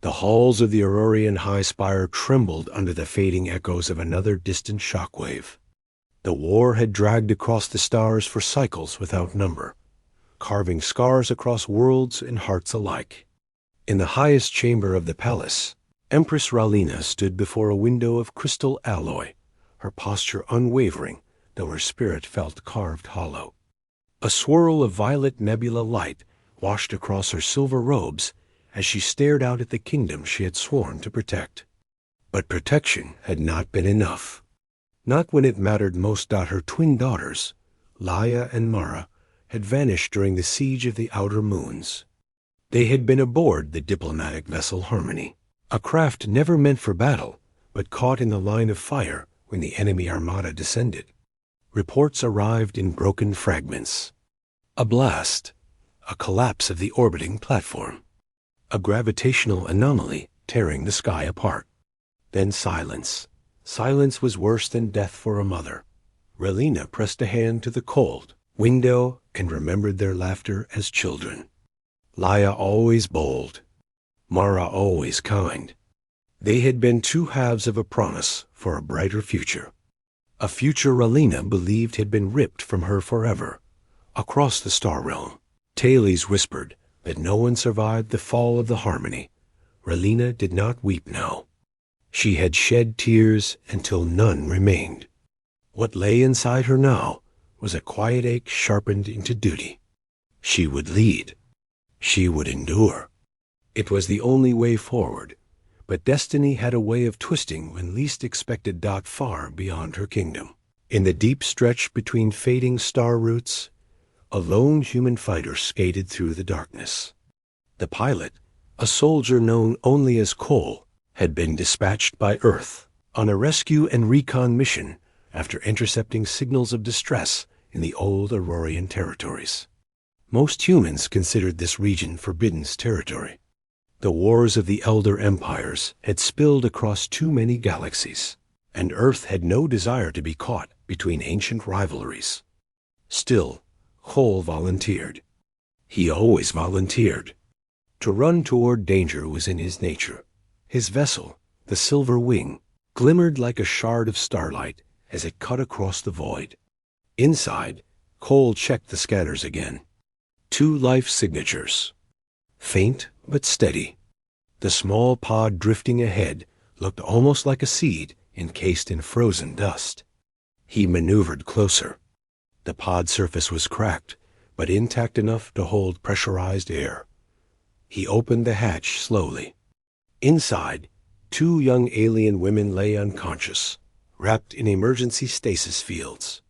The halls of the Aurorian highspire trembled under the fading echoes of another distant shockwave. The war had dragged across the stars for cycles without number, carving scars across worlds and hearts alike. In the highest chamber of the palace, Empress Ralina stood before a window of crystal alloy, her posture unwavering, though her spirit felt carved hollow. A swirl of violet nebula light washed across her silver robes as she stared out at the kingdom she had sworn to protect. But protection had not been enough. Not when it mattered most. Her twin daughters, Laia and Mara, had vanished during the siege of the Outer Moons. They had been aboard the diplomatic vessel Harmony, a craft never meant for battle, but caught in the line of fire when the enemy armada descended. Reports arrived in broken fragments. A blast, a collapse of the orbiting platform, a gravitational anomaly tearing the sky apart. Then silence. Silence was worse than death for a mother. Ralina pressed a hand to the cold window and remembered their laughter as children. Laia always bold, Mara always kind. They had been two halves of a promise for a brighter future. A future Ralina believed had been ripped from her forever. Across the star realm, Thales whispered that no one survived the fall of the Harmony. Ralina did not weep now. She had shed tears until none remained. What lay inside her now was a quiet ache sharpened into duty. She would lead. She would endure. It was the only way forward, but destiny had a way of twisting when least expected. Far beyond her kingdom, in the deep stretch between fading star roots, a lone human fighter skated through the darkness. The pilot, a soldier known only as Cole, had been dispatched by Earth on a rescue and recon mission after intercepting signals of distress in the old Aurorian territories. Most humans considered this region Forbidden's territory. The wars of the elder empires had spilled across too many galaxies, and Earth had no desire to be caught between ancient rivalries. Still, Cole volunteered. He always volunteered. To run toward danger was in his nature. His vessel, the Silver Wing, glimmered like a shard of starlight as it cut across the void. Inside, Cole checked the scanners again. 2 life signatures. Faint but steady. The small pod drifting ahead looked almost like a seed encased in frozen dust. He maneuvered closer. The pod surface was cracked, but intact enough to hold pressurized air. He opened the hatch slowly. Inside, 2 young alien women lay unconscious, wrapped in emergency stasis fields.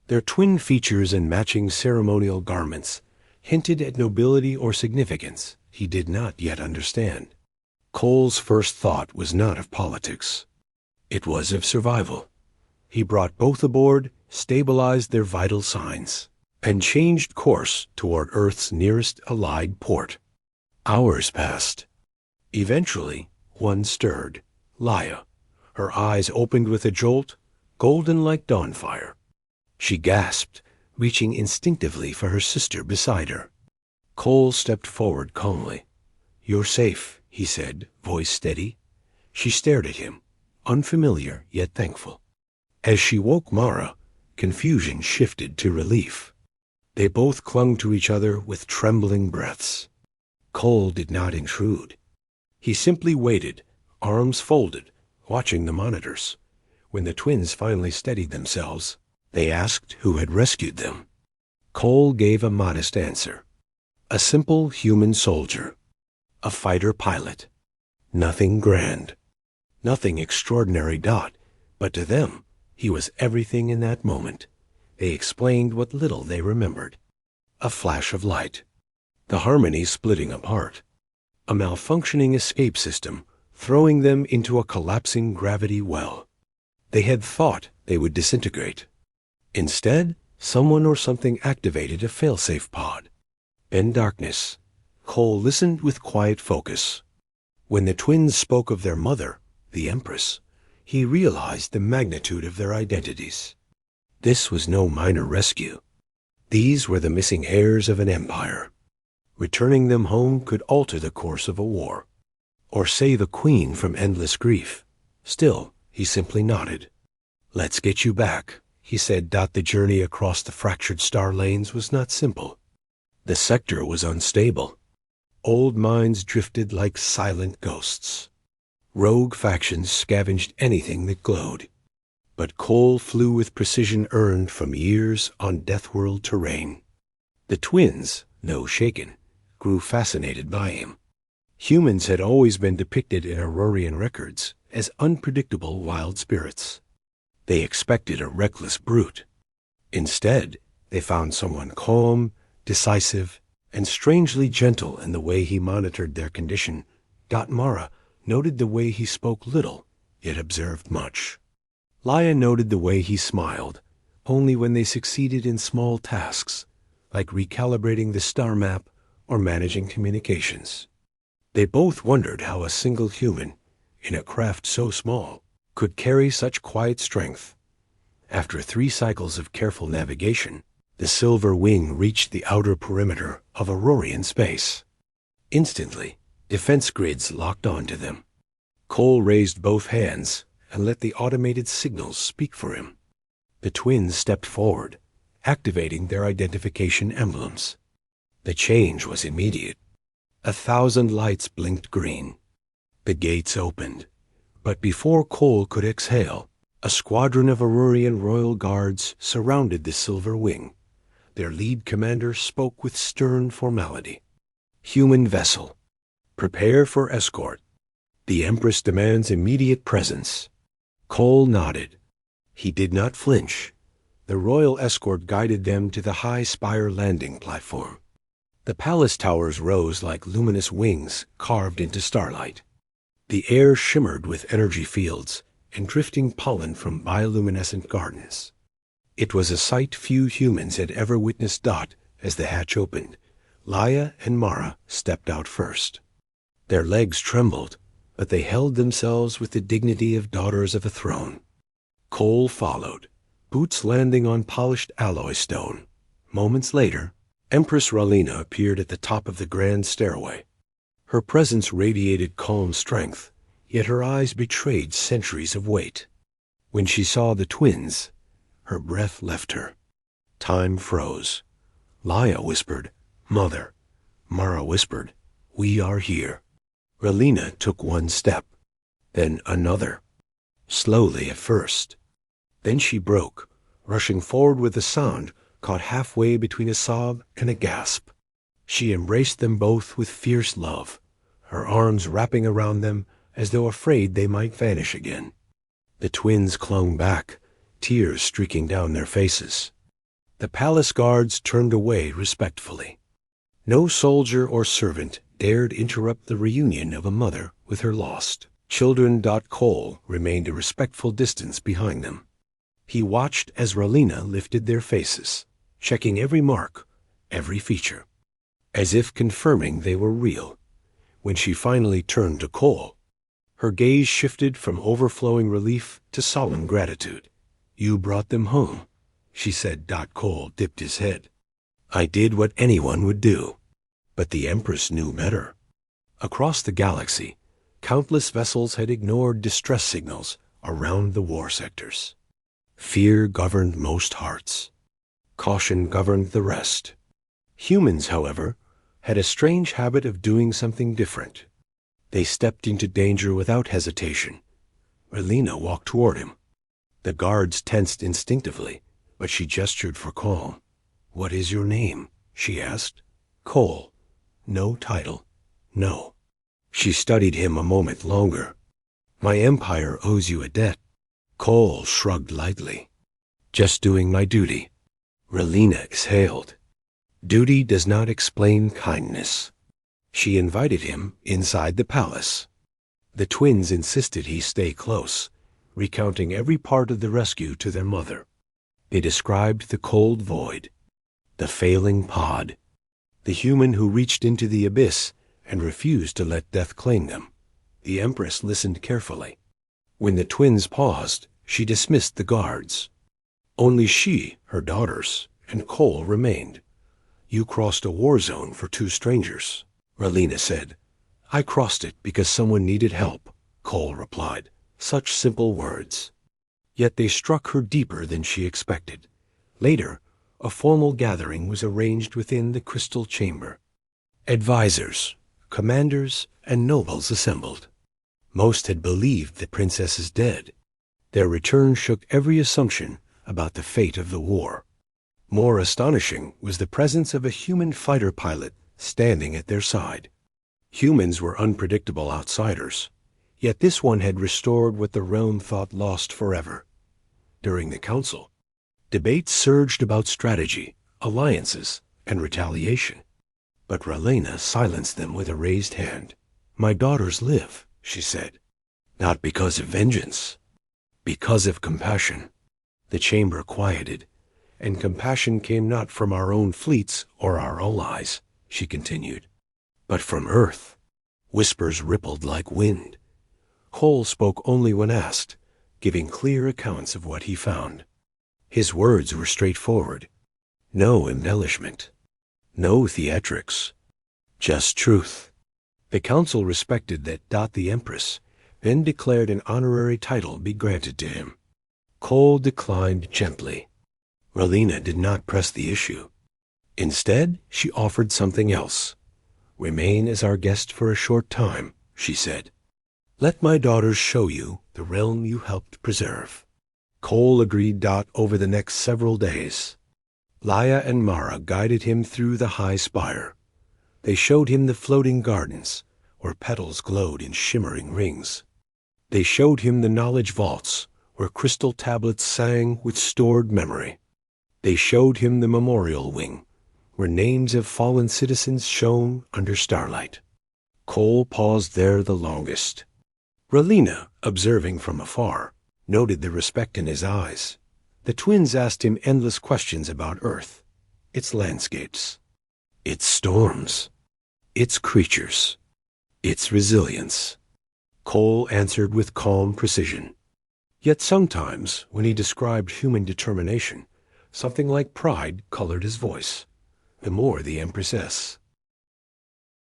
Their twin features and matching ceremonial garments hinted at nobility or significance he did not yet understand. Cole's first thought was not of politics. It was of survival. He brought both aboard, stabilized their vital signs, and changed course toward Earth's nearest allied port. Hours passed. Eventually, one stirred, Laia. Her eyes opened with a jolt, golden like dawn fire. She gasped, reaching instinctively for her sister beside her. Cole stepped forward calmly. "You're safe," he said, voice steady. She stared at him, unfamiliar yet thankful. As she woke Mara, confusion shifted to relief. They both clung to each other with trembling breaths. Cole did not intrude. He simply waited, arms folded, watching the monitors. When the twins finally steadied themselves, they asked who had rescued them. Cole gave a modest answer. A simple human soldier. A fighter pilot. Nothing grand. Nothing extraordinary. But to them, he was everything in that moment. They explained what little they remembered. A flash of light. The Harmony splitting apart. A malfunctioning escape system throwing them into a collapsing gravity well. They had thought they would disintegrate. Instead, someone or something activated a failsafe pod. In darkness, Cole listened with quiet focus. When the twins spoke of their mother, the Empress, he realized the magnitude of their identities. This was no minor rescue. These were the missing heirs of an empire. Returning them home could alter the course of a war. or save a queen from endless grief. Still, he simply nodded. "Let's get you back," he said. The journey across the fractured star lanes was not simple. The sector was unstable. Old mines drifted like silent ghosts. Rogue factions scavenged anything that glowed. But Cole flew with precision earned from years on Deathworld terrain. The twins, though shaken, grew fascinated by him. Humans had always been depicted in Aurorian records as unpredictable wild spirits. They expected a reckless brute. Instead, they found someone calm, decisive, and strangely gentle in the way he monitored their condition. Mara noted the way he spoke little, yet observed much. Laia noted the way he smiled, only when they succeeded in small tasks, like recalibrating the star map or managing communications. They both wondered how a single human, in a craft so small, could carry such quiet strength. After 3 cycles of careful navigation, the silver wing reached the outer perimeter of Aurorian space. Instantly, defense grids locked onto them. Cole raised both hands and let the automated signals speak for him. The twins stepped forward, activating their identification emblems. The change was immediate. 1,000 lights blinked green. The gates opened. But before Cole could exhale, a squadron of Aurorian royal guards surrounded the silver wing. Their lead commander spoke with stern formality. "Human vessel. Prepare for escort. The Empress demands immediate presence." Cole nodded. He did not flinch. The royal escort guided them to the highspire landing platform. The palace towers rose like luminous wings carved into starlight. The air shimmered with energy fields and drifting pollen from bioluminescent gardens. It was a sight few humans had ever witnessed. As the hatch opened, Laia and Mara stepped out first. Their legs trembled, but they held themselves with the dignity of daughters of a throne. Cole followed, boots landing on polished alloy stone. Moments later, Empress Ralina appeared at the top of the grand stairway. Her presence radiated calm strength, yet her eyes betrayed centuries of weight. When she saw the twins, her breath left her. Time froze. Laia whispered, "Mother." Mara whispered, "We are here." Ralina took one step, then another. Slowly at first. Then she broke, rushing forward with a sound caught halfway between a sob and a gasp. She embraced them both with fierce love, her arms wrapping around them as though afraid they might vanish again. The twins clung back, tears streaking down their faces. The palace guards turned away respectfully. No soldier or servant dared interrupt the reunion of a mother with her lost children. Cole remained a respectful distance behind them. He watched as Ralina lifted their faces, checking every mark, every feature, as if confirming they were real. When she finally turned to Cole, her gaze shifted from overflowing relief to solemn gratitude. "You brought them home," she said. Cole dipped his head. "I did what anyone would do." But the Empress knew better. Across the galaxy, countless vessels had ignored distress signals around the war sectors. Fear governed most hearts. Caution governed the rest. Humans, however, had a strange habit of doing something different. They stepped into danger without hesitation. Ralina walked toward him. The guards tensed instinctively, but she gestured for calm. "What is your name?" she asked. "Cole." "No title." "No." She studied him a moment longer. "My empire owes you a debt." Cole shrugged lightly. "Just doing my duty." Ralina exhaled. "Duty does not explain kindness." She invited him inside the palace. The twins insisted he stay close, recounting every part of the rescue to their mother. They described the cold void, the failing pod, the human who reached into the abyss and refused to let death claim them. The Empress listened carefully. When the twins paused, she dismissed the guards. Only she, her daughters, and Cole remained. "You crossed a war zone for 2 strangers," Ralina said. I crossed it because someone needed help, Cole replied. Such simple words. Yet they struck her deeper than she expected. Later, a formal gathering was arranged within the crystal chamber. Advisors, commanders, and nobles assembled. Most had believed the princess is dead. Their return shook every assumption about the fate of the war. More astonishing was the presence of a human fighter pilot standing at their side. Humans were unpredictable outsiders, yet this one had restored what the realm thought lost forever. During the council, debates surged about strategy, alliances, and retaliation. But Ralena silenced them with a raised hand. "My daughters live," she said, "not because of vengeance, because of compassion." The chamber quieted, "And compassion came not from our own fleets or our allies," she continued, "but from Earth." Whispers rippled like wind. Cole spoke only when asked, giving clear accounts of what he found. His words were straightforward. No embellishment. No theatrics. Just truth. The council respected that. The Empress then declared an honorary title be granted to him. Cole declined gently. Ralena did not press the issue. Instead, she offered something else. "Remain as our guest for a short time," she said. "Let my daughters show you the realm you helped preserve." Cole agreed. Over the next several days, Laia and Mara guided him through the high spire. They showed him the floating gardens, where petals glowed in shimmering rings. They showed him the knowledge vaults, where crystal tablets sang with stored memory. They showed him the memorial wing, where names of fallen citizens shone under starlight. Cole paused there the longest. Ralena, observing from afar, noted the respect in his eyes. The twins asked him endless questions about Earth, its landscapes, its storms, its creatures, its resilience. Cole answered with calm precision. Yet sometimes, when he described human determination, something like pride colored his voice. The more the Empress